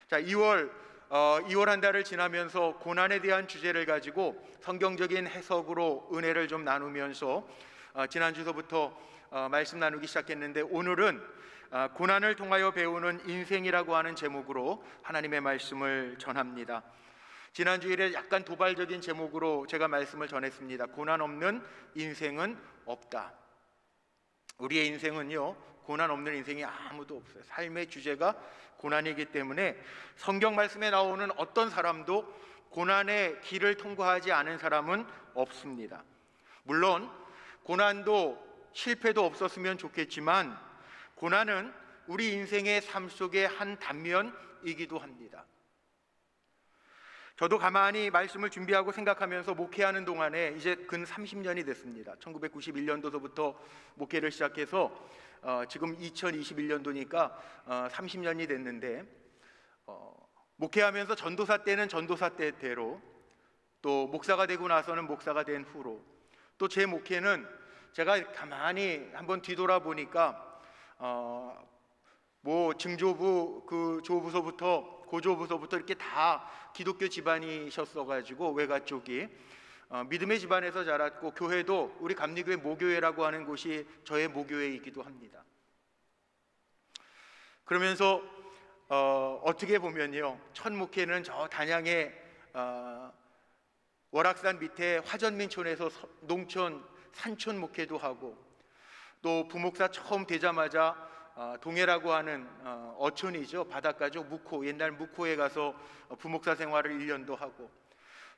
자, 2월 한 달을 지나면서 고난에 대한 주제를 가지고 성경적인 해석으로 은혜를 좀 나누면서 지난주서부터 말씀 나누기 시작했는데, 오늘은 고난을 통하여 배우는 인생이라고 하는 제목으로 하나님의 말씀을 전합니다. 지난주일에 약간 도발적인 제목으로 제가 말씀을 전했습니다. 고난 없는 인생은 없다. 우리의 인생은요, 고난 없는 인생이 아무도 없어요. 삶의 주제가 고난이기 때문에 성경 말씀에 나오는 어떤 사람도 고난의 길을 통과하지 않은 사람은 없습니다. 물론 고난도 실패도 없었으면 좋겠지만, 고난은 우리 인생의 삶 속의 한 단면이기도 합니다. 저도 가만히 말씀을 준비하고 생각하면서 목회하는 동안에 이제 근 30년이 됐습니다. 1991년도서부터 목회를 시작해서 지금 2021년도니까 30년이 됐는데, 목회하면서 전도사 때는 전도사 때대로, 또 목사가 되고 나서는 목사가 된 후로, 또 제 목회는 제가 가만히 한번 뒤돌아보니까 뭐 증조부, 그 조부서부터 고조부서부터 이렇게 다 기독교 집안이셨어가지고, 외가 쪽이 믿음의 집안에서 자랐고, 교회도 우리 감리교회 모교회라고 하는 곳이 저의 모교회이기도 합니다. 그러면서 어떻게 보면요, 첫 목회는 저 단양의 월악산 밑에 화전민촌에서 농촌 산촌 목회도 하고, 또 부목사 처음 되자마자 동해라고 하는 어촌이죠, 바닷가죠, 묵호, 옛날 묵호에 가서 부목사 생활을 1년도 하고,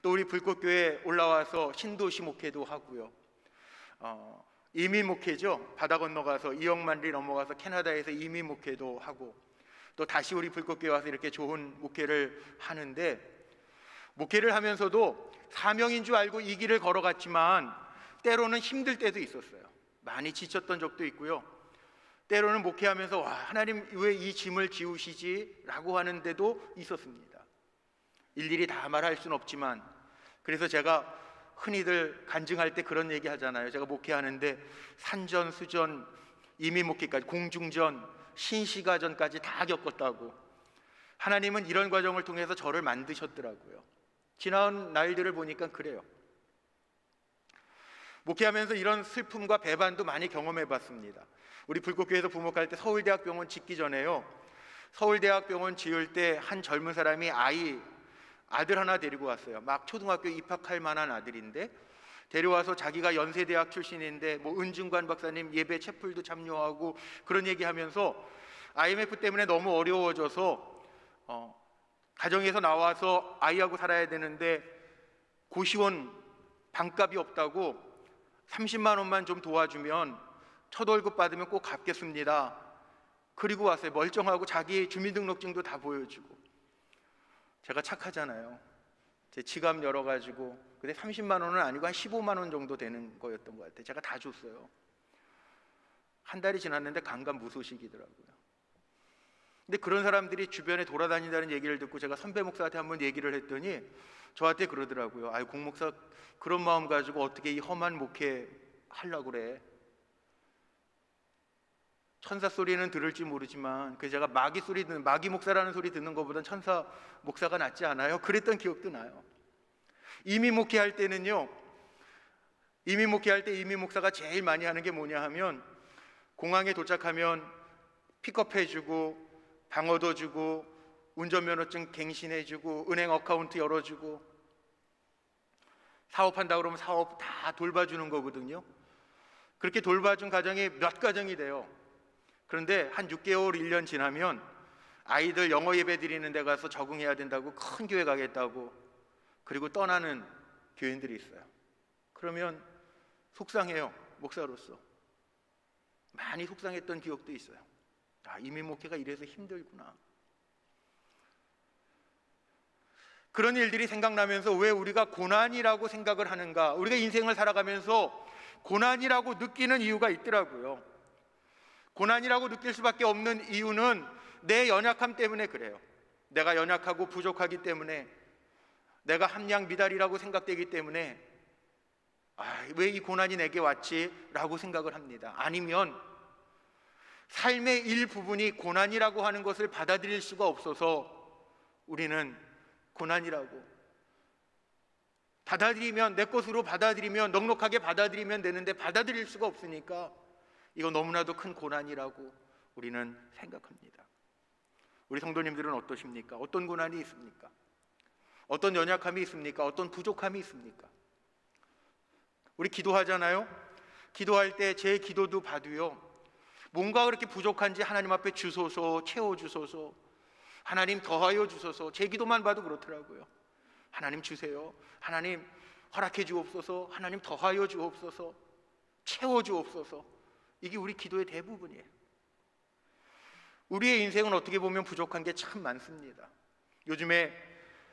또 우리 불꽃교회 올라와서 신도시 목회도 하고요, 이민 목회죠, 바다 건너가서 2억 마일리 넘어가서 캐나다에서 이민 목회도 하고, 또 다시 우리 불꽃교회 와서 이렇게 좋은 목회를 하는데, 목회를 하면서도 사명인 줄 알고 이 길을 걸어갔지만 때로는 힘들 때도 있었어요. 많이 지쳤던 적도 있고요, 때로는 목회하면서 와, 하나님 왜 이 짐을 지우시지? 라고 하는 데도 있었습니다. 일일이 다 말할 수는 없지만, 그래서 제가 흔히들 간증할 때 그런 얘기 하잖아요. 제가 목회하는데 산전, 수전, 이민 목회까지, 공중전, 신시가전까지 다 겪었다고. 하나님은 이런 과정을 통해서 저를 만드셨더라고요. 지나온 날들을 보니까 그래요. 목회하면서 이런 슬픔과 배반도 많이 경험해 봤습니다. 우리 불꽃교회에서 부목할 때 서울대학병원 짓기 전에요, 서울대학병원 지을 때 한 젊은 사람이 아들 하나 데리고 왔어요. 막 초등학교 입학할 만한 아들인데, 데려와서 자기가 연세대학 출신인데 뭐 은중관 박사님 예배 채플도 참여하고 그런 얘기하면서 IMF 때문에 너무 어려워져서 가정에서 나와서 아이하고 살아야 되는데 고시원 방값이 없다고 30만 원만 좀 도와주면 첫 월급 받으면 꼭 갚겠습니다. 그리고 왔어요. 멀쩡하고 자기 주민등록증도 다 보여주고. 제가 착하잖아요. 제 지갑 열어가지고, 근데 30만 원은 아니고 한 15만 원 정도 되는 거였던 것 같아요. 제가 다 줬어요. 한 달이 지났는데 간간무소식이더라고요. 근데 그런 사람들이 주변에 돌아다닌다는 얘기를 듣고 제가 선배 목사한테 한번 얘기를 했더니 저한테 그러더라고요. 아유, 공 목사 그런 마음 가지고 어떻게 이 험한 목회 하려고 그래? 천사 소리는 들을지 모르지만 제가 마귀 목사라는 소리 듣는 것보단 천사 목사가 낫지 않아요? 그랬던 기억도 나요. 이민 목회할 때는요, 이민 목사가 제일 많이 하는 게 뭐냐 하면, 공항에 도착하면 픽업해주고 방 얻어주고 운전면허증 갱신해주고 은행 어카운트 열어주고, 사업한다 그러면 사업 다 돌봐주는 거거든요. 그렇게 돌봐준 가정이 몇 가정이 돼요. 그런데 한 6개월, 1년 지나면 아이들 영어 예배 드리는 데 가서 적응해야 된다고 큰 교회 가겠다고, 그리고 떠나는 교인들이 있어요. 그러면 속상해요. 목사로서 많이 속상했던 기억도 있어요. 아, 이민 목회가 이래서 힘들구나. 그런 일들이 생각나면서 왜 우리가 고난이라고 생각을 하는가, 우리가 인생을 살아가면서 고난이라고 느끼는 이유가 있더라고요. 고난이라고 느낄 수밖에 없는 이유는 내 연약함 때문에 그래요. 내가 연약하고 부족하기 때문에, 내가 함량 미달이라고 생각되기 때문에 왜 이 고난이 내게 왔지? 라고 생각을 합니다. 아니면 삶의 일부분이 고난이라고 하는 것을 받아들일 수가 없어서 우리는 고난이라고 받아들이면, 내 것으로 받아들이면, 넉넉하게 받아들이면 되는데 받아들일 수가 없으니까 이거 너무나도 큰 고난이라고 우리는 생각합니다. 우리 성도님들은 어떠십니까? 어떤 고난이 있습니까? 어떤 연약함이 있습니까? 어떤 부족함이 있습니까? 우리 기도하잖아요. 기도할 때 제 기도도 봐도요, 뭔가 그렇게 부족한지 하나님 앞에 주소서, 채워주소서, 하나님 더하여 주소서. 제 기도만 봐도 그렇더라고요. 하나님 주세요, 하나님 허락해 주옵소서, 하나님 더하여 주옵소서, 채워 주옵소서. 이게 우리 기도의 대부분이에요. 우리의 인생은 어떻게 보면 부족한 게 참 많습니다. 요즘에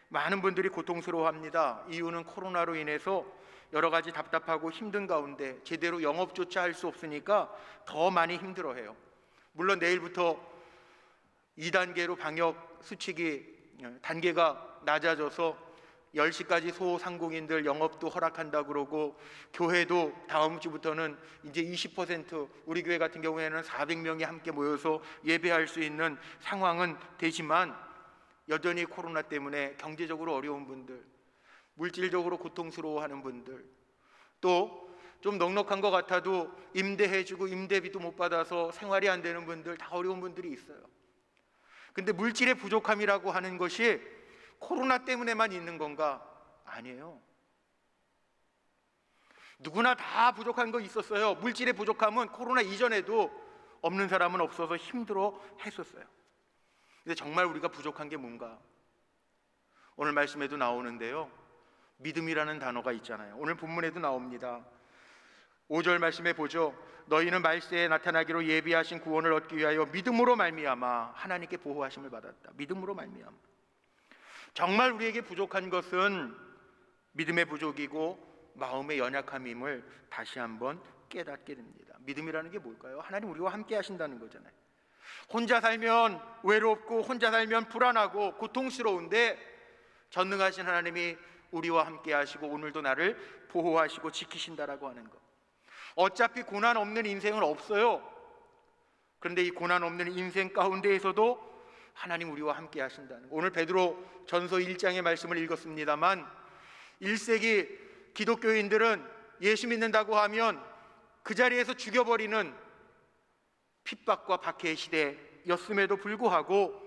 많은 분들이 고통스러워합니다. 이유는 코로나로 인해서 여러 가지 답답하고 힘든 가운데 제대로 영업조차 할 수 없으니까 더 많이 힘들어해요. 물론 내일부터 2단계로 방역 수칙이 단계가 낮아져서 10시까지 소상공인들 영업도 허락한다고 그러고, 교회도 다음 주부터는 이제 20%, 우리 교회 같은 경우에는 400명이 함께 모여서 예배할 수 있는 상황은 되지만, 여전히 코로나 때문에 경제적으로 어려운 분들, 물질적으로 고통스러워하는 분들, 또 좀 넉넉한 것 같아도 임대해주고 임대비도 못 받아서 생활이 안 되는 분들, 다 어려운 분들이 있어요. 근데 물질의 부족함이라고 하는 것이 코로나 때문에만 있는 건가? 아니에요. 누구나 다 부족한 거 있었어요. 물질의 부족함은 코로나 이전에도 없는 사람은 없어서 힘들어 했었어요. 근데 정말 우리가 부족한 게 뭔가? 오늘 말씀에도 나오는데요, 믿음이라는 단어가 있잖아요. 오늘 본문에도 나옵니다. 5절 말씀에 보죠. 너희는 말세에 나타나기로 예비하신 구원을 얻기 위하여 믿음으로 말미암아 하나님께 보호하심을 받았다. 믿음으로 말미암아. 정말 우리에게 부족한 것은 믿음의 부족이고 마음의 연약함임을 다시 한번 깨닫게 됩니다. 믿음이라는 게 뭘까요? 하나님 우리와 함께 하신다는 거잖아요. 혼자 살면 외롭고 혼자 살면 불안하고 고통스러운데 전능하신 하나님이 우리와 함께 하시고 오늘도 나를 보호하시고 지키신다라고 하는 것. 어차피 고난 없는 인생은 없어요. 그런데 이 고난 없는 인생 가운데에서도 하나님 우리와 함께 하신다는 것. 오늘 베드로 전서 1장의 말씀을 읽었습니다만, 1세기 기독교인들은 예수 믿는다고 하면 그 자리에서 죽여버리는 핍박과 박해의 시대였음에도 불구하고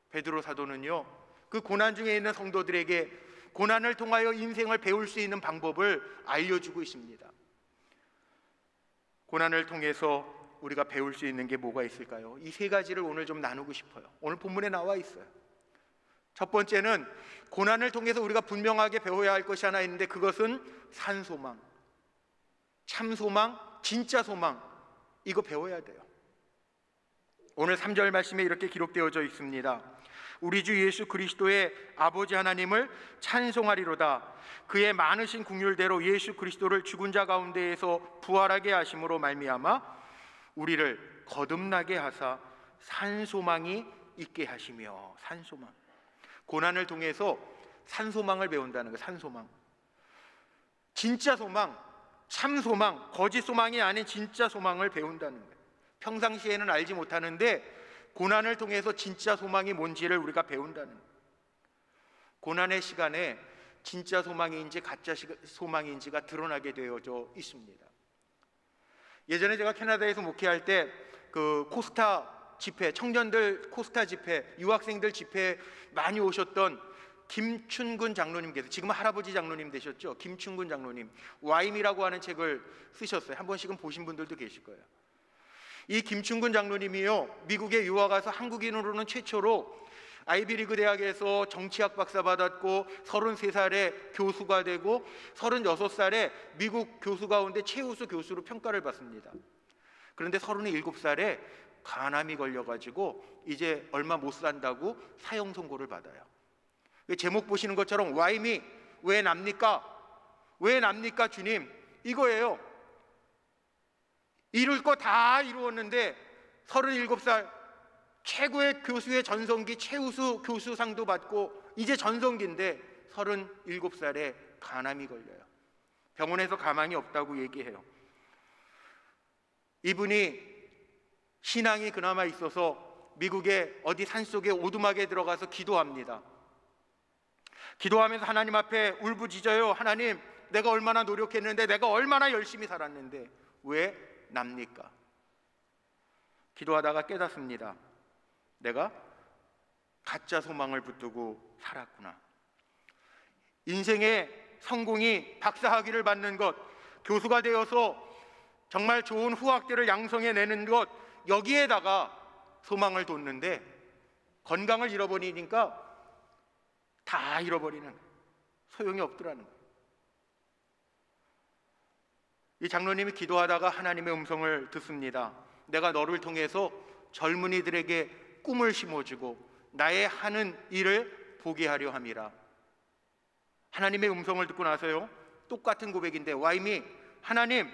베드로 사도는요, 그 고난 중에 있는 성도들에게 고난을 통하여 인생을 배울 수 있는 방법을 알려주고 있습니다. 고난을 통해서 우리가 배울 수 있는 게 뭐가 있을까요? 이 세 가지를 오늘 좀 나누고 싶어요. 오늘 본문에 나와 있어요. 첫 번째는 고난을 통해서 우리가 분명하게 배워야 할 것이 하나 있는데, 그것은 산소망, 참소망, 진짜 소망, 이거 배워야 돼요. 오늘 3절 말씀에 이렇게 기록되어져 있습니다. 우리 주 예수 그리스도의 아버지 하나님을 찬송하리로다. 그의 많으신 긍휼대로 예수 그리스도를 죽은 자 가운데에서 부활하게 하심으로 말미암아 우리를 거듭나게 하사 산소망이 있게 하시며. 산소망, 고난을 통해서 산소망을 배운다는 거예요. 산소망, 진짜 소망, 참 소망, 거짓 소망이 아닌 진짜 소망을 배운다는 거예요. 평상시에는 알지 못하는데 고난을 통해서 진짜 소망이 뭔지를 우리가 배운다는 거예요. 고난의 시간에 진짜 소망인지 가짜 소망인지가 드러나게 되어져 있습니다. 예전에 제가 캐나다에서 목회할 때 그 코스타 집회, 청년들 코스타 집회, 유학생들 집회에 많이 오셨던 김춘근 장로님께서, 지금 할아버지 장로님 되셨죠? 김춘근 장로님, 와임이라고 하는 책을 쓰셨어요. 한 번씩은 보신 분들도 계실 거예요. 이 김춘근 장로님이요, 미국에 유학 와서 한국인으로는 최초로 아이비리그 대학에서 정치학 박사 받았고 33살에 교수가 되고 36살에 미국 교수 가운데 최우수 교수로 평가를 받습니다. 그런데 37살에 간암이 걸려가지고 이제 얼마 못 산다고 사형 선고를 받아요. 제목 보시는 것처럼 와임이 왜 납니까? 왜 납니까 주님? 이거예요. 이룰 거 다 이루었는데 37살 최고의 교수의 전성기 최우수 교수상도 받고 이제 전성기인데 37살에 간암이 걸려요. 병원에서 가망이 없다고 얘기해요. 이분이 신앙이 그나마 있어서 미국의 어디 산속에 오두막에 들어가서 기도합니다. 기도하면서 하나님 앞에 울부짖어요. 하나님, 내가 얼마나 노력했는데, 내가 얼마나 열심히 살았는데 왜 납니까? 기도하다가 깨닫습니다. 내가 가짜 소망을 붙들고 살았구나. 인생의 성공이 박사학위를 받는 것, 교수가 되어서 정말 좋은 후학들을 양성해내는 것, 여기에다가 소망을 뒀는데 건강을 잃어버리니까 다 잃어버리는, 소용이 없더라는 거예요. 이 장로님이 기도하다가 하나님의 음성을 듣습니다. 내가 너를 통해서 젊은이들에게 꿈을 심어주고 나의 하는 일을 보게 하려 함이라. 하나님의 음성을 듣고 나서요, 똑같은 고백인데, 와임이 하나님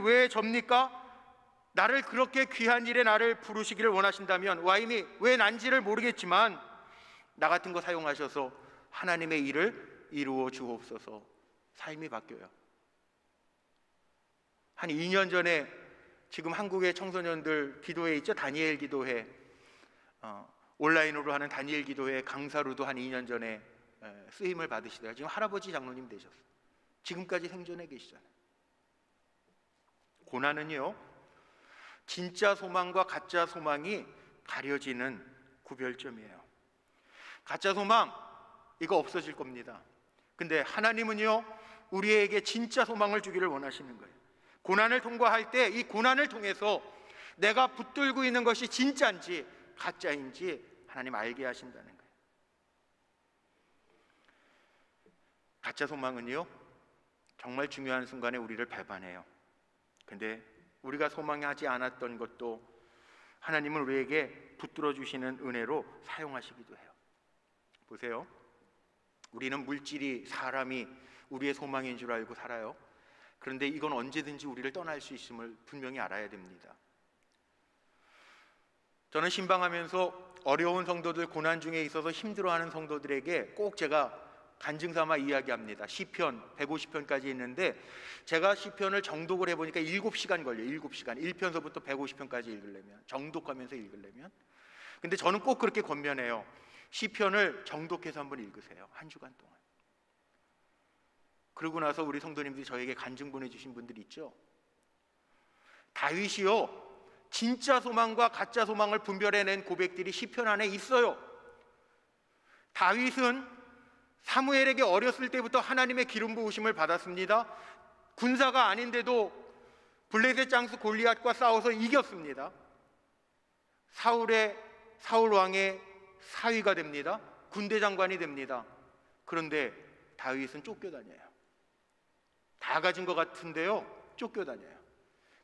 왜 접니까? 나를 그렇게 귀한 일에 나를 부르시기를 원하신다면 와임이 왜 난지를 모르겠지만 나 같은 거 사용하셔서 하나님의 일을 이루어 주옵소서. 삶이 바뀌어요. 한 2년 전에 지금 한국의 청소년들 기도회 있죠? 다니엘 기도회, 온라인으로 하는 다니엘 기도회 강사로도 한 2년 전에 쓰임을 받으시다가 지금 할아버지 장로님 되셨어요. 지금까지 생존해 계시잖아요. 고난은요, 진짜 소망과 가짜 소망이 가려지는 구별점이에요. 가짜 소망, 이거 없어질 겁니다. 근데 하나님은요, 우리에게 진짜 소망을 주기를 원하시는 거예요. 고난을 통과할 때 이 고난을 통해서 내가 붙들고 있는 것이 진짜인지 가짜인지 하나님 알게 하신다는 거예요. 가짜 소망은요, 정말 중요한 순간에 우리를 배반해요. 근데 우리가 소망하지 않았던 것도 하나님은 우리에게 붙들어 주시는 은혜로 사용하시기도 해요. 보세요, 우리는 물질이, 사람이 우리의 소망인 줄 알고 살아요. 그런데 이건 언제든지 우리를 떠날 수 있음을 분명히 알아야 됩니다. 저는 신방하면서 어려운 성도들, 고난 중에 있어서 힘들어하는 성도들에게 꼭 제가 간증 삼아 이야기합니다. 시편 150편까지 있는데 제가 시편을 정독을 해보니까 7시간 걸려요. 7시간, 1편서부터 150편까지 읽으려면, 정독하면서 읽으려면. 근데 저는 꼭 그렇게 권면해요. 시편을 정독해서 한번 읽으세요. 한 주간 동안. 그러고 나서 우리 성도님들이 저에게 간증 보내주신 분들 있죠. 다윗이요, 진짜 소망과 가짜 소망을 분별해낸 고백들이 시편 안에 있어요. 다윗은 사무엘에게 어렸을 때부터 하나님의 기름 부으심을 받았습니다. 군사가 아닌데도 블레셋 장수 골리앗과 싸워서 이겼습니다. 사울 왕의 사위가 됩니다. 군대 장관이 됩니다. 그런데 다윗은 쫓겨다녀요. 다 가진 것 같은데요, 쫓겨다녀요.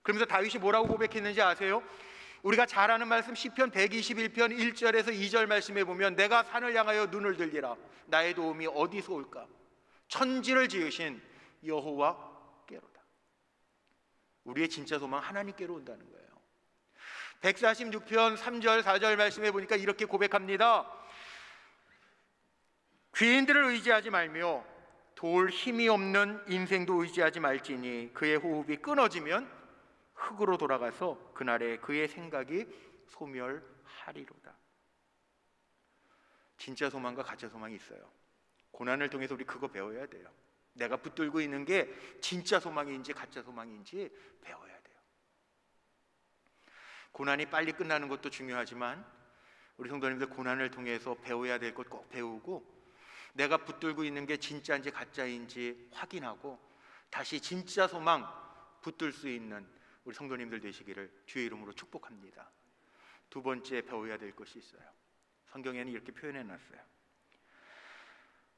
그러면서 다윗이 뭐라고 고백했는지 아세요? 우리가 잘 아는 말씀 시편 121편 1절에서 2절 말씀에 보면 내가 산을 향하여 눈을 들리라. 나의 도움이 어디서 올까? 천지를 지으신 여호와께로다. 우리의 진짜 소망 하나님께로 온다는 거예요. 146편 3절 4절 말씀에 보니까 이렇게 고백합니다. 귀인들을 의지하지 말며 도울 힘이 없는 인생도 의지하지 말지니 그의 호흡이 끊어지면 흙으로 돌아가서 그날에 그의 생각이 소멸하리로다. 진짜 소망과 가짜 소망이 있어요. 고난을 통해서 우리 그거 배워야 돼요. 내가 붙들고 있는 게 진짜 소망인지 가짜 소망인지 배워야 돼요. 고난이 빨리 끝나는 것도 중요하지만 우리 성도님들 고난을 통해서 배워야 될 것 꼭 배우고 내가 붙들고 있는 게 진짜인지 가짜인지 확인하고 다시 진짜 소망 붙들 수 있는 우리 성도님들 되시기를 주의 이름으로 축복합니다. 두 번째 배워야 될 것이 있어요. 성경에는 이렇게 표현해 놨어요.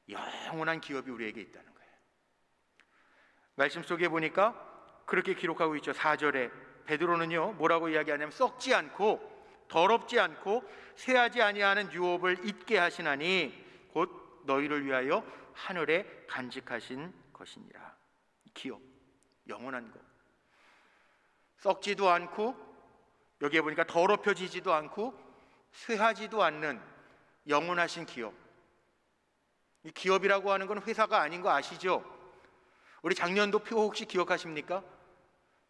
영원한 기업이 우리에게 있다는 거예요. 말씀 속에 보니까 그렇게 기록하고 있죠. 4절에 베드로는요 뭐라고 이야기하냐면 썩지 않고 더럽지 않고 쇠하지 아니하는 유업을 잊게 하시나니 곧 너희를 위하여 하늘에 간직하신 것이니라. 기업, 영원한 것. 썩지도 않고 여기에 보니까 더럽혀지지도 않고 쇠하지도 않는 영원하신 기업. 이 기업이라고 하는 건 회사가 아닌 거 아시죠? 우리 작년도 표 혹시 기억하십니까?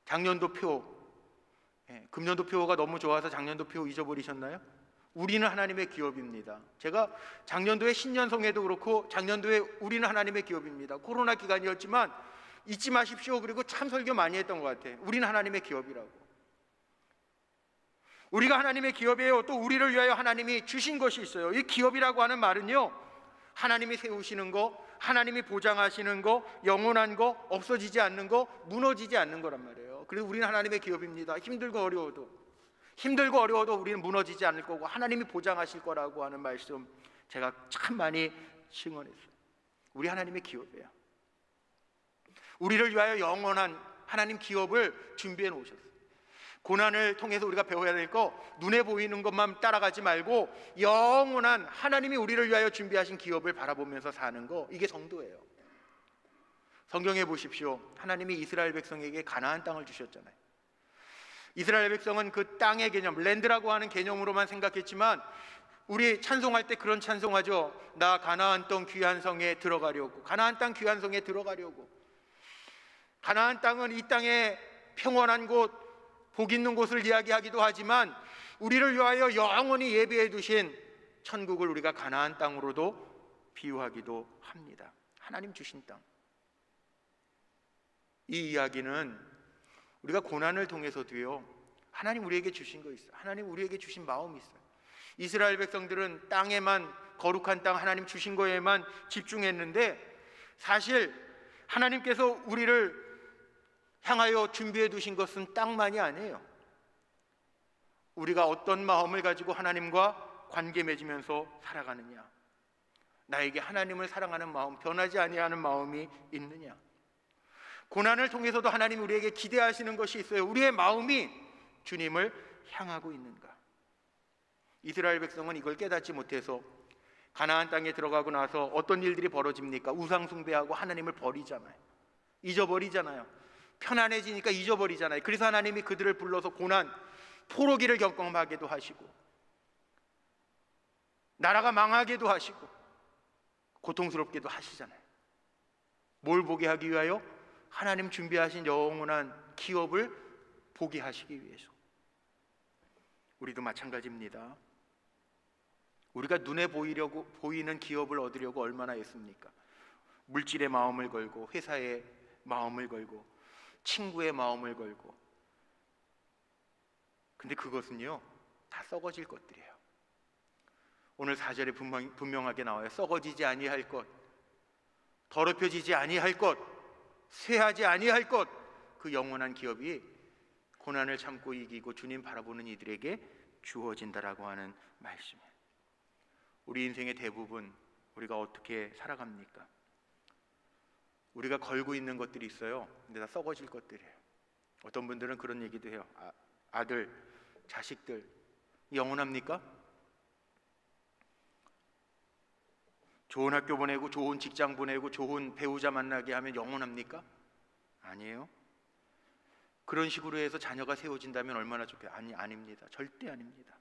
작년도 표, 금년도 표가 너무 좋아서 작년도 표 잊어버리셨나요? 우리는 하나님의 기업입니다. 제가 작년도에 신년성에도 그렇고 작년도에 우리는 하나님의 기업입니다. 코로나 기간이었지만 잊지 마십시오. 그리고 참 설교 많이 했던 것 같아요. 우리는 하나님의 기업이라고. 우리가 하나님의 기업이에요. 또 우리를 위하여 하나님이 주신 것이 있어요. 이 기업이라고 하는 말은요, 하나님이 세우시는 거, 하나님이 보장하시는 거, 영원한 거, 없어지지 않는 거, 무너지지 않는 거란 말이에요. 그래서 우리는 하나님의 기업입니다. 힘들고 어려워도 우리는 무너지지 않을 거고 하나님이 보장하실 거라고 하는 말씀 제가 참 많이 증언했어요. 우리 하나님의 기업이에요. 우리를 위하여 영원한 하나님 기업을 준비해 놓으셨어요. 고난을 통해서 우리가 배워야 될 거, 눈에 보이는 것만 따라가지 말고 영원한 하나님이 우리를 위하여 준비하신 기업을 바라보면서 사는 거, 이게 성도예요. 성경에 보십시오. 하나님이 이스라엘 백성에게 가나안 땅을 주셨잖아요. 이스라엘 백성은 그 땅의 개념, 랜드라고 하는 개념으로만 생각했지만 우리 찬송할 때 그런 찬송하죠. 나 가나안 땅 귀한 성에 들어가려고. 가나안 땅 귀한 성에 들어가려고. 가나안 땅은 이 땅의 평온한 곳, 복 있는 곳을 이야기하기도 하지만 우리를 위하여 영원히 예비해 두신 천국을 우리가 가나안 땅으로도 비유하기도 합니다. 하나님 주신 땅. 이 이야기는 우리가 고난을 통해서도요, 하나님 우리에게 주신 거 있어요. 하나님 우리에게 주신 마음이 있어요. 이스라엘 백성들은 땅에만, 거룩한 땅 하나님 주신 거에만 집중했는데 사실 하나님께서 우리를 향하여 준비해 두신 것은 땅만이 아니에요. 우리가 어떤 마음을 가지고 하나님과 관계 맺으면서 살아가느냐, 나에게 하나님을 사랑하는 마음, 변하지 아니하는 마음이 있느냐. 고난을 통해서도 하나님 우리에게 기대하시는 것이 있어요. 우리의 마음이 주님을 향하고 있는가. 이스라엘 백성은 이걸 깨닫지 못해서 가나안 땅에 들어가고 나서 어떤 일들이 벌어집니까? 우상 숭배하고 하나님을 버리잖아요. 잊어버리잖아요. 편안해지니까 잊어버리잖아요. 그래서 하나님이 그들을 불러서 고난, 포로기를 경험하게도 하시고 나라가 망하게도 하시고 고통스럽게도 하시잖아요. 뭘 보게 하기 위하여? 하나님 준비하신 영원한 기업을 보게 하시기 위해서. 우리도 마찬가지입니다. 우리가 눈에 보이는 기업을 얻으려고 얼마나 애씁니까? 물질의 마음을 걸고, 회사의 마음을 걸고, 친구의 마음을 걸고. 근데 그것은요, 다 썩어질 것들이에요. 오늘 4절에 분명하게 나와요. 썩어지지 아니할 것, 더럽혀지지 아니할 것, 쇠하지 아니할 것, 그 영원한 기업이 고난을 참고 이기고 주님 바라보는 이들에게 주어진다라고 하는 말씀이에요. 우리 인생의 대부분 우리가 어떻게 살아갑니까? 우리가 걸고 있는 것들이 있어요. 근데 다 썩어질 것들이에요. 어떤 분들은 그런 얘기도 해요. 아들, 자식들 영원합니까? 좋은 학교 보내고 좋은 직장 보내고 좋은 배우자 만나게 하면 영원합니까? 아니에요. 그런 식으로 해서 자녀가 세워진다면 얼마나 좋게요. 아닙니다. 절대 아닙니다.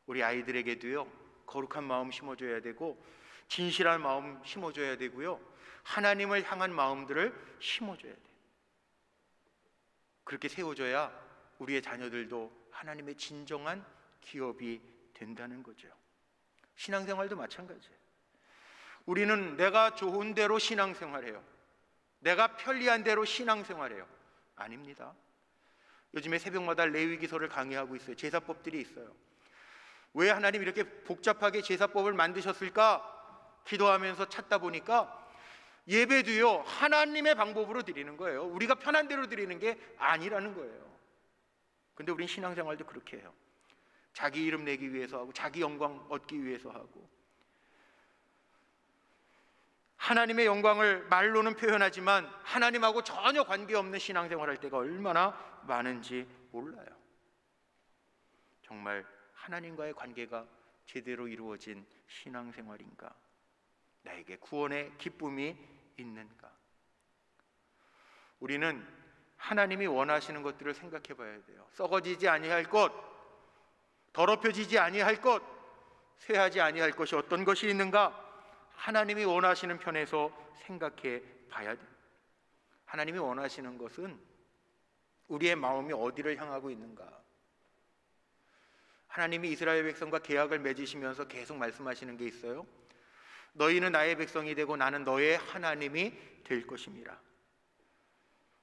우리 아이들에게도요, 거룩한 마음 심어줘야 되고 진실한 마음 심어줘야 되고요, 하나님을 향한 마음들을 심어줘야 돼요. 그렇게 세워줘야 우리의 자녀들도 하나님의 진정한 기업이 된다는 거죠. 신앙생활도 마찬가지예요. 우리는 내가 좋은 대로 신앙생활해요. 내가 편리한 대로 신앙생활해요. 아닙니다. 요즘에 새벽마다 레위기서를 강의하고 있어요. 제사법들이 있어요. 왜 하나님 이렇게 복잡하게 제사법을 만드셨을까? 기도하면서 찾다 보니까 예배도요, 하나님의 방법으로 드리는 거예요. 우리가 편한 대로 드리는 게 아니라는 거예요. 근데 우린 신앙생활도 그렇게 해요. 자기 이름 내기 위해서 하고, 자기 영광 얻기 위해서 하고, 하나님의 영광을 말로는 표현하지만 하나님하고 전혀 관계없는 신앙생활할 때가 얼마나 많은지 몰라요. 정말 하나님과의 관계가 제대로 이루어진 신앙생활인가? 나에게 구원의 기쁨이 있는가? 우리는 하나님이 원하시는 것들을 생각해 봐야 돼요. 썩어지지 아니할 것, 더럽혀지지 아니할 것, 쇠하지 아니할 것이 어떤 것이 있는가? 하나님이 원하시는 편에서 생각해 봐야 돼요. 하나님이 원하시는 것은 우리의 마음이 어디를 향하고 있는가? 하나님이 이스라엘 백성과 계약을 맺으시면서 계속 말씀하시는 게 있어요. 너희는 나의 백성이 되고 나는 너의 하나님이 될 것임이라.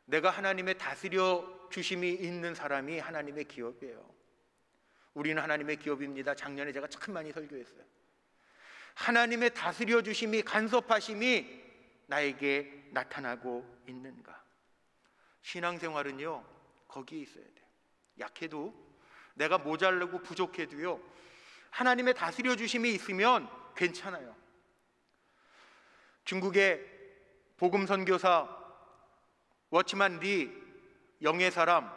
내가 하나님의 다스려 주심이 있는 사람이 하나님의 기업이에요. 우리는 하나님의 기업입니다. 작년에 제가 참 많이 설교했어요. 하나님의 다스려 주심이, 간섭하심이 나에게 나타나고 있는가? 신앙생활은요, 거기에 있어야 돼요. 약해도, 내가 모자르고 부족해도요, 하나님의 다스려 주심이 있으면 괜찮아요. 중국의 복음 선교사 워치만 리, 영의 사람,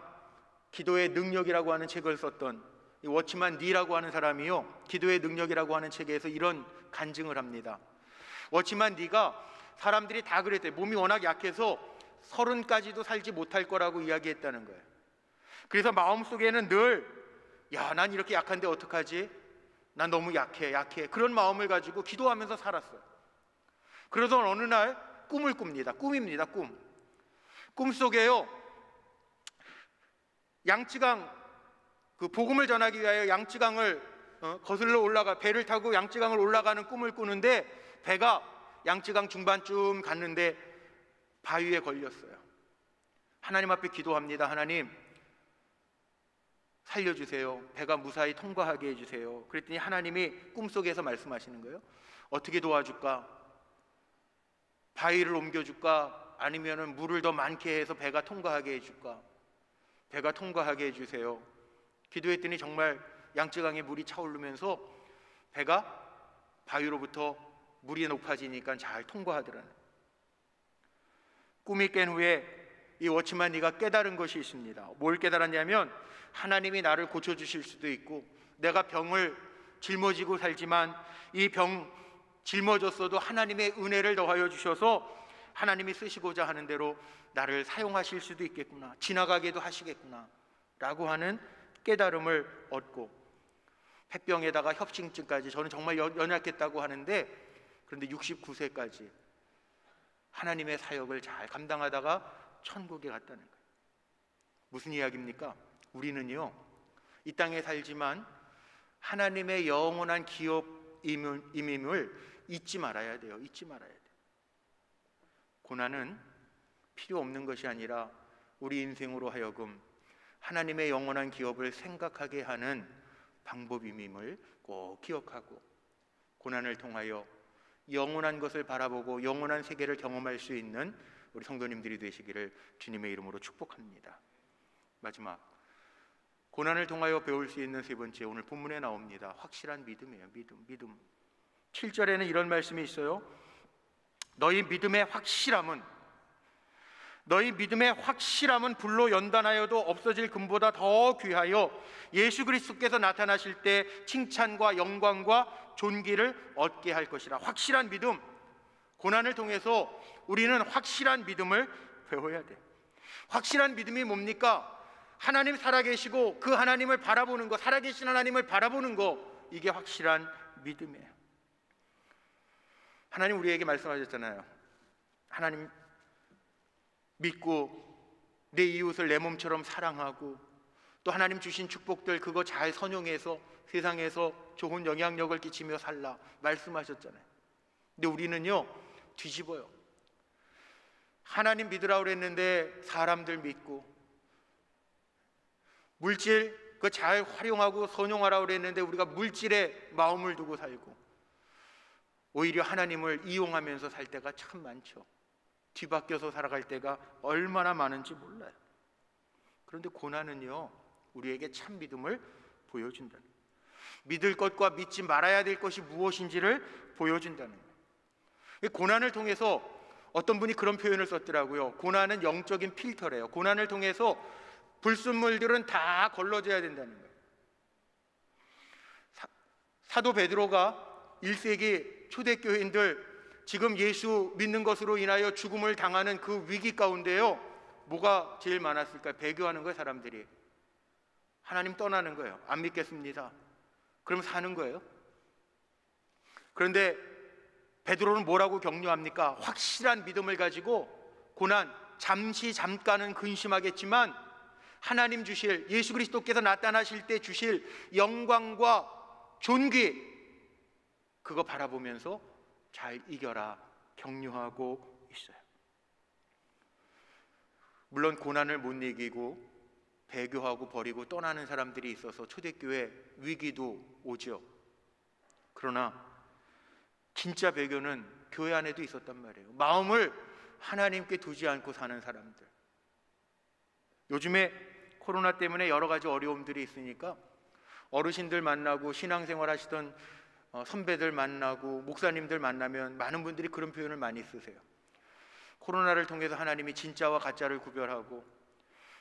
기도의 능력이라고 하는 책을 썼던 이 워치만 리라고 하는 사람이요, 기도의 능력이라고 하는 책에서 이런 간증을 합니다. 워치만 리가 사람들이 다 그랬대요. 몸이 워낙 약해서 30까지도 살지 못할 거라고 이야기했다는 거예요. 그래서 마음속에는 늘, 야, 난 이렇게 약한데 어떡하지? 난 너무 약해. 그런 마음을 가지고 기도하면서 살았어요. 그러던 어느 날 꿈을 꿉니다. 꿈입니다. 꿈속에요, 양쯔강, 그 복음을 전하기 위하여 양쯔강을 거슬러 올라가, 배를 타고 양쯔강을 올라가는 꿈을 꾸는데, 배가 양쯔강 중반쯤 갔는데 바위에 걸렸어요. 하나님 앞에 기도합니다. 하나님, 살려주세요. 배가 무사히 통과하게 해주세요. 그랬더니 하나님이 꿈속에서 말씀하시는 거예요. 어떻게 도와줄까? 바위를 옮겨줄까? 아니면 물을 더 많게 해서 배가 통과하게 해줄까? 배가 통과하게 해주세요. 기도했더니 정말 양쯔강에 물이 차오르면서 배가 바위로부터 물이 높아지니까 잘 통과하더라는. 꿈이 깬 후에 이 워치만 리가 깨달은 것이 있습니다. 뭘 깨달았냐면, 하나님이 나를 고쳐주실 수도 있고, 내가 병을 짊어지고 살지만 이 병 짊어졌어도 하나님의 은혜를 더하여 주셔서 하나님이 쓰시고자 하는 대로 나를 사용하실 수도 있겠구나, 지나가게도 하시겠구나 라고 하는 깨달음을 얻고, 폐병에다가 협심증까지, 저는 정말 연약했다고 하는데, 그런데 69세까지 하나님의 사역을 잘 감당하다가 천국에 갔다는 거예요. 무슨 이야기입니까? 우리는요, 이 땅에 살지만 하나님의 영원한 기업임을 잊지 말아야 돼요. 고난은 필요 없는 것이 아니라 우리 인생으로 하여금 하나님의 영원한 기업을 생각하게 하는 방법임을 꼭 기억하고, 고난을 통하여 영원한 것을 바라보고 영원한 세계를 경험할 수 있는 우리 성도님들이 되시기를 주님의 이름으로 축복합니다. 마지막, 고난을 통하여 배울 수 있는 세 번째, 오늘 본문에 나옵니다. 확실한 믿음이에요. 믿음. 7절에는 이런 말씀이 있어요. 너희 믿음의 확실함은 불로 연단하여도 없어질 금보다 더 귀하여 예수 그리스도께서 나타나실 때 칭찬과 영광과 존귀를 얻게 할 것이라. 확실한 믿음. 고난을 통해서 우리는 확실한 믿음을 배워야 돼. 확실한 믿음이 뭡니까? 하나님 살아계시고 그 하나님을 바라보는 거, 살아계신 하나님을 바라보는 거, 이게 확실한 믿음이에요. 하나님 우리에게 말씀하셨잖아요. 하나님 믿고 내 이웃을 내 몸처럼 사랑하고, 또 하나님 주신 축복들 그거 잘 선용해서 세상에서 좋은 영향력을 끼치며 살라 말씀하셨잖아요. 근데 우리는요, 뒤집어요. 하나님 믿으라고 그랬는데 사람들 믿고, 물질 그거 잘 활용하고 선용하라고 그랬는데 우리가 물질에 마음을 두고 살고, 오히려 하나님을 이용하면서 살 때가 참 많죠. 뒤바뀌어서 살아갈 때가 얼마나 많은지 몰라요. 그런데 고난은요, 우리에게 참 믿음을 보여준다는 거예요. 믿을 것과 믿지 말아야 될 것이 무엇인지를 보여준다는 거예요. 고난을 통해서 어떤 분이 그런 표현을 썼더라고요. 고난은 영적인 필터래요. 고난을 통해서 불순물들은 다 걸러져야 된다는 거예요. 사도 베드로가 1세기 초대교인들 지금 예수 믿는 것으로 인하여 죽음을 당하는 그 위기 가운데요, 뭐가 제일 많았을까요? 배교하는 거예요. 사람들이 하나님 떠나는 거예요. 안 믿겠습니다. 그럼 사는 거예요. 그런데 베드로는 뭐라고 격려합니까? 확실한 믿음을 가지고 고난 잠깐은 근심하겠지만 하나님 주실, 예수 그리스도께서 나타나실 때 주실 영광과 존귀, 그거 바라보면서 잘 이겨라 격려하고 있어요. 물론 고난을 못 이기고 배교하고 버리고 떠나는 사람들이 있어서 초대교회 위기도 오죠. 그러나 진짜 배교는 교회 안에도 있었단 말이에요. 마음을 하나님께 두지 않고 사는 사람들. 요즘에 코로나 때문에 여러 가지 어려움들이 있으니까 어르신들 만나고 신앙생활 하시던 선배들 만나고 목사님들 만나면 많은 분들이 그런 표현을 많이 쓰세요. 코로나를 통해서 하나님이 진짜와 가짜를 구별하고,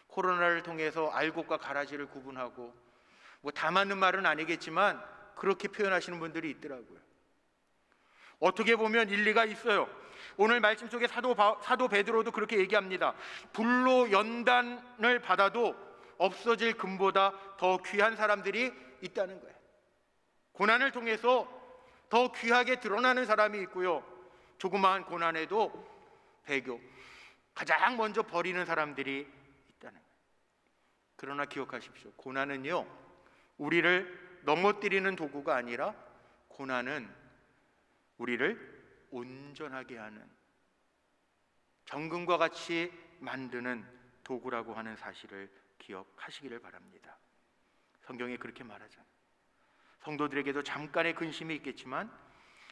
코로나를 통해서 알곡과 가라지를 구분하고, 뭐 다 맞는 말은 아니겠지만 그렇게 표현하시는 분들이 있더라고요. 어떻게 보면 일리가 있어요. 오늘 말씀 속에 사도 베드로도 그렇게 얘기합니다. 불로 연단을 받아도 없어질 금보다 더 귀한 사람들이 있다는 거예요. 고난을 통해서 더 귀하게 드러나는 사람이 있고요, 조그마한 고난에도 배교, 가장 먼저 버리는 사람들이 있다는 거예요. 그러나 기억하십시오. 고난은요, 우리를 넘어뜨리는 도구가 아니라 고난은 우리를 온전하게 하는, 정금과 같이 만드는 도구라고 하는 사실을 기억하시기를 바랍니다. 성경에 그렇게 말하잖아요. 성도들에게도 잠깐의 근심이 있겠지만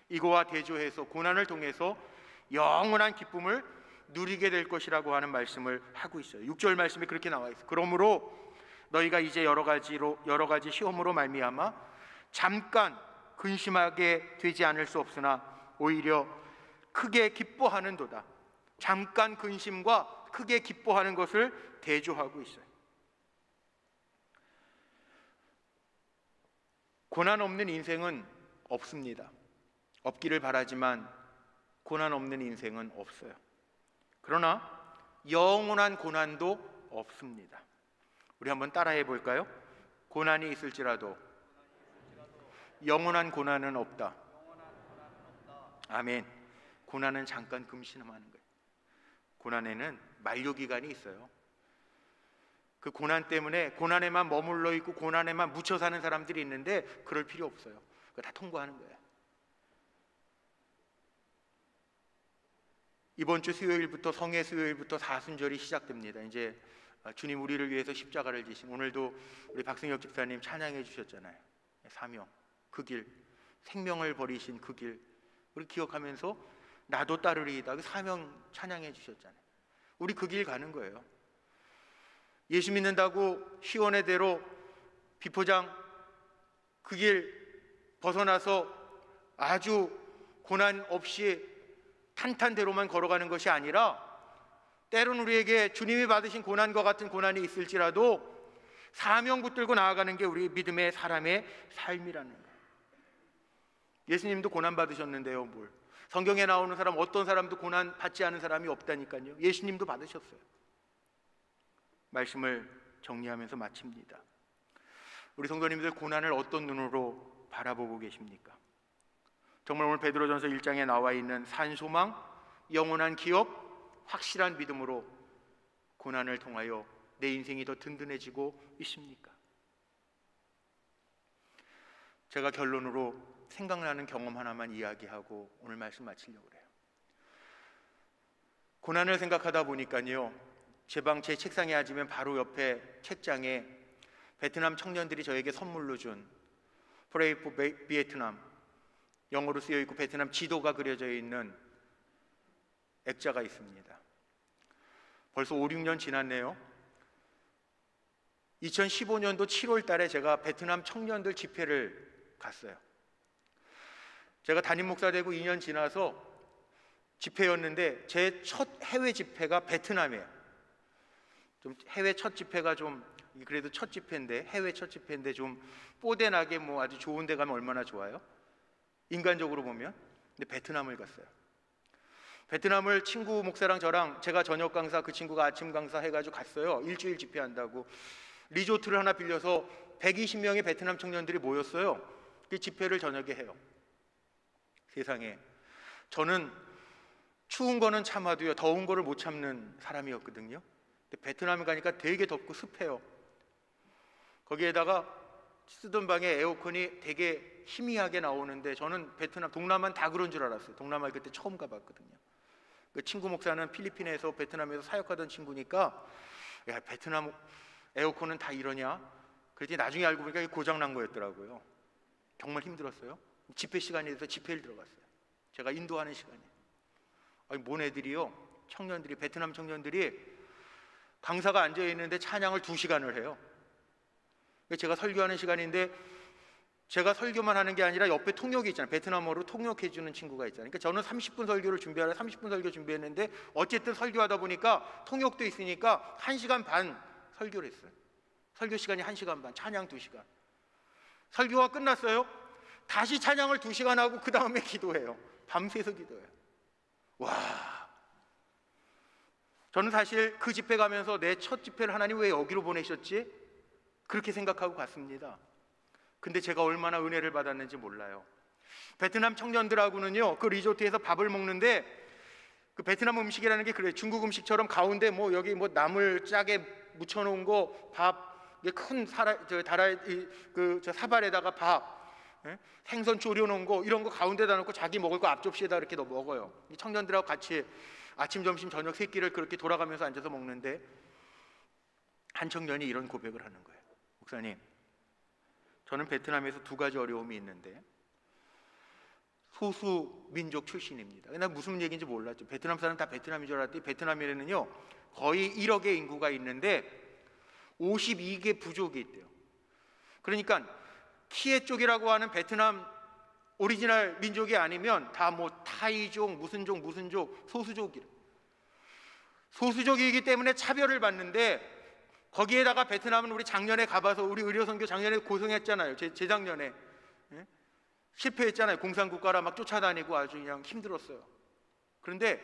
이거와 대조해서 고난을 통해서 영원한 기쁨을 누리게 될 것이라고 하는 말씀을 하고 있어요. 6절 말씀에 그렇게 나와 있어요. 그러므로 너희가 이제 여러 가지 시험으로 말미암아 잠깐 근심하게 되지 않을 수 없으나 오히려 크게 기뻐하는도다. 잠깐 근심과 크게 기뻐하는 것을 대조하고 있어요. 고난 없는 인생은 없습니다. 없기를 바라지만 고난 없는 인생은 없어요. 그러나 영원한 고난도 없습니다. 우리 한번 따라해 볼까요? 고난이 있을지라도 영원한 고난은 없다. 아멘. 고난은 잠깐 금신하는 거예요. 고난에는 만료기간이 있어요. 그 고난 때문에 고난에만 머물러 있고 고난에만 묻혀 사는 사람들이 있는데 그럴 필요 없어요. 그거 다 통과하는 거예요. 이번 주 수요일부터, 성의 수요일부터 사순절이 시작됩니다. 이제 주님 우리를 위해서 십자가를 지신, 오늘도 우리 박승혁 집사님 찬양해 주셨잖아요. 사명, 그 길, 생명을 버리신 그 길, 우리 기억하면서 나도 따르리이다, 그 사명 찬양해 주셨잖아요. 우리 그 길 가는 거예요. 예수 믿는다고 희원의 대로 비포장 그 길 벗어나서 아주 고난 없이 탄탄대로만 걸어가는 것이 아니라, 때론 우리에게 주님이 받으신 고난과 같은 고난이 있을지라도 사명 붙들고 나아가는 게 우리 믿음의 사람의 삶이라는 거예요. 예수님도 고난 받으셨는데요, 뭘. 성경에 나오는 사람 어떤 사람도 고난 받지 않은 사람이 없다니까요. 예수님도 받으셨어요. 말씀을 정리하면서 마칩니다. 우리 성도님들, 고난을 어떤 눈으로 바라보고 계십니까? 정말 오늘 베드로전서 1장에 나와 있는 산소망, 영원한 기업, 확실한 믿음으로 고난을 통하여 내 인생이 더 든든해지고 있습니까? 제가 결론으로 생각나는 경험 하나만 이야기하고 오늘 말씀 마치려고 그래요. 고난을 생각하다 보니까요, 제 책상에 앉으면 바로 옆에 책장에 베트남 청년들이 저에게 선물로 준 Pray for Vietnam, 영어로 쓰여 있고 베트남 지도가 그려져 있는 액자가 있습니다. 벌써 5, 6년 지났네요. 2015년도 7월 달에 제가 베트남 청년들 집회를 갔어요. 제가 담임 목사 되고 2년 지나서 집회였는데 제 첫 해외 집회가 베트남이에요. 좀 해외 첫 집회가 좀, 그래도 첫 집회인데, 해외 첫 집회인데 좀 뽀대나게 뭐 아주 좋은 데 가면 얼마나 좋아요? 인간적으로 보면. 근데 베트남을 갔어요. 베트남을 친구 목사랑 저랑, 제가 저녁 강사, 그 친구가 아침 강사 해가지고 갔어요. 일주일 집회한다고. 리조트를 하나 빌려서 120명의 베트남 청년들이 모였어요. 그 집회를 저녁에 해요. 세상에, 저는 추운 거는 참아도요, 더운 거를 못 참는 사람이었거든요. 근데 베트남에 가니까 되게 덥고 습해요. 거기에다가 쓰던 방에 에어컨이 되게 희미하게 나오는데, 저는 베트남, 동남아는 다 그런 줄 알았어요. 동남아를 그때 처음 가봤거든요. 그 친구 목사는 필리핀에서 베트남에서 사역하던 친구니까, 야, 베트남 에어컨은 다 이러냐? 그랬더니 나중에 알고 보니까 고장 난 거였더라고요. 정말 힘들었어요. 집회 시간이 돼서 집회를 들어갔어요. 제가 인도하는 시간에. 아니, 뭔 애들이요? 청년들이, 베트남 청년들이 강사가 앉아 있는데 찬양을 2시간을 해요. 제가 설교하는 시간인데, 제가 설교만 하는 게 아니라 옆에 통역이 있잖아요. 베트남어로 통역해 주는 친구가 있잖아요. 그러니까 저는 30분 설교를 준비하려 30분 설교 준비했는데, 어쨌든 설교하다 보니까 통역도 있으니까 1시간 반 설교를 했어요. 설교 시간이 1시간 반, 찬양 2시간. 설교가 끝났어요. 다시 찬양을 2시간 하고 그 다음에 기도해요. 밤새서 기도해요. 와, 저는 사실 그 집회 가면서 내 첫 집회를 하나님 왜 여기로 보내셨지? 그렇게 생각하고 갔습니다. 근데 제가 얼마나 은혜를 받았는지 몰라요. 베트남 청년들하고는요, 그 리조트에서 밥을 먹는데, 그 베트남 음식이라는 게 그래요. 중국 음식처럼 가운데 뭐 여기 뭐 나물 짜게 묻혀놓은 거, 밥, 큰 사발에다가 밥, 생선 졸여놓은 거, 이런 거 가운데다 놓고 자기 먹을 거 앞접시에다 이렇게 넣어 먹어요. 이 청년들하고 같이 아침, 점심, 저녁 세 끼를 그렇게 돌아가면서 앉아서 먹는데, 한 청년이 이런 고백을 하는 거예요. 목사님, 저는 베트남에서 2가지 어려움이 있는데, 소수 민족 출신입니다. 난 무슨 얘기인지 몰랐죠. 베트남 사람 다 베트남인 줄 알았더니, 베트남에는요 거의 1억의 인구가 있는데 52개 부족이 있대요. 그러니까 키에 쪽이라고 하는 베트남 오리지널 민족이 아니면 다 뭐 타이족, 무슨 족, 소수족이래. 소수족이기 때문에 차별을 받는데, 거기에다가 베트남은 우리 작년에 가봐서, 우리 의료선교 작년에 고생했잖아요. 재작년에 실패했잖아요. 공산국가라 막 쫓아다니고 아주 그냥 힘들었어요. 그런데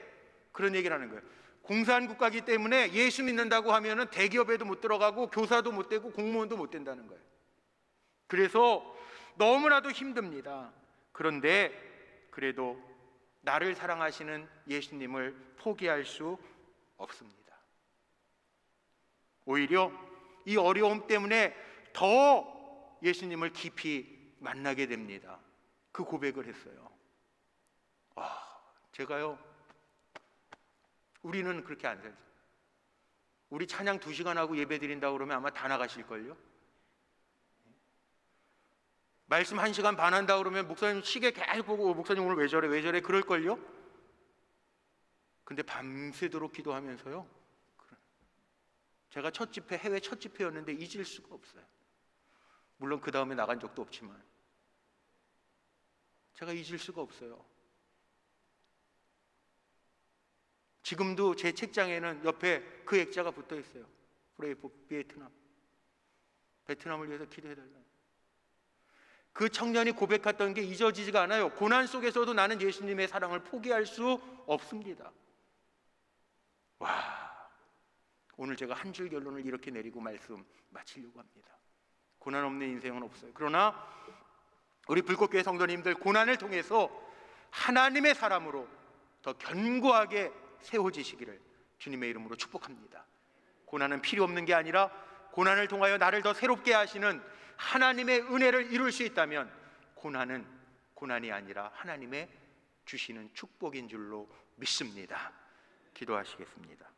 그런 얘기를 하는 거예요. 공산국가이기 때문에 예수 믿는다고 하면은 대기업에도 못 들어가고 교사도 못 되고 공무원도 못 된다는 거예요. 그래서 너무나도 힘듭니다. 그런데 그래도 나를 사랑하시는 예수님을 포기할 수 없습니다. 오히려 이 어려움 때문에 더 예수님을 깊이 만나게 됩니다. 그 고백을 했어요. 제가요, 우리는 그렇게 안 살죠. 우리 찬양 2시간 하고 예배 드린다고 그러면 아마 다 나가실걸요? 말씀 1시간 반 한다고 그러면 목사님 시계 계속 보고, 목사님 오늘 왜 저래 그럴걸요? 근데 밤새도록 기도하면서요, 제가 첫 집회, 해외 첫 집회였는데 잊을 수가 없어요. 물론 그 다음에 나간 적도 없지만 제가 잊을 수가 없어요. 지금도 제 책장에는 옆에 그 액자가 붙어 있어요. Pray for 베트남. 베트남을 위해서 기도해달라. 그 청년이 고백했던 게 잊어지지가 않아요. 고난 속에서도 나는 예수님의 사랑을 포기할 수 없습니다. 와, 오늘 제가 한 줄 결론을 이렇게 내리고 말씀 마치려고 합니다. 고난 없는 인생은 없어요. 그러나 우리 불꽃교회 성도님들, 고난을 통해서 하나님의 사람으로 더 견고하게 세워지시기를 주님의 이름으로 축복합니다. 고난은 필요 없는 게 아니라 고난을 통하여 나를 더 새롭게 하시는 하나님의 은혜를 이룰 수 있다면, 고난은 고난이 아니라 하나님의 주시는 축복인 줄로 믿습니다. 기도하시겠습니다.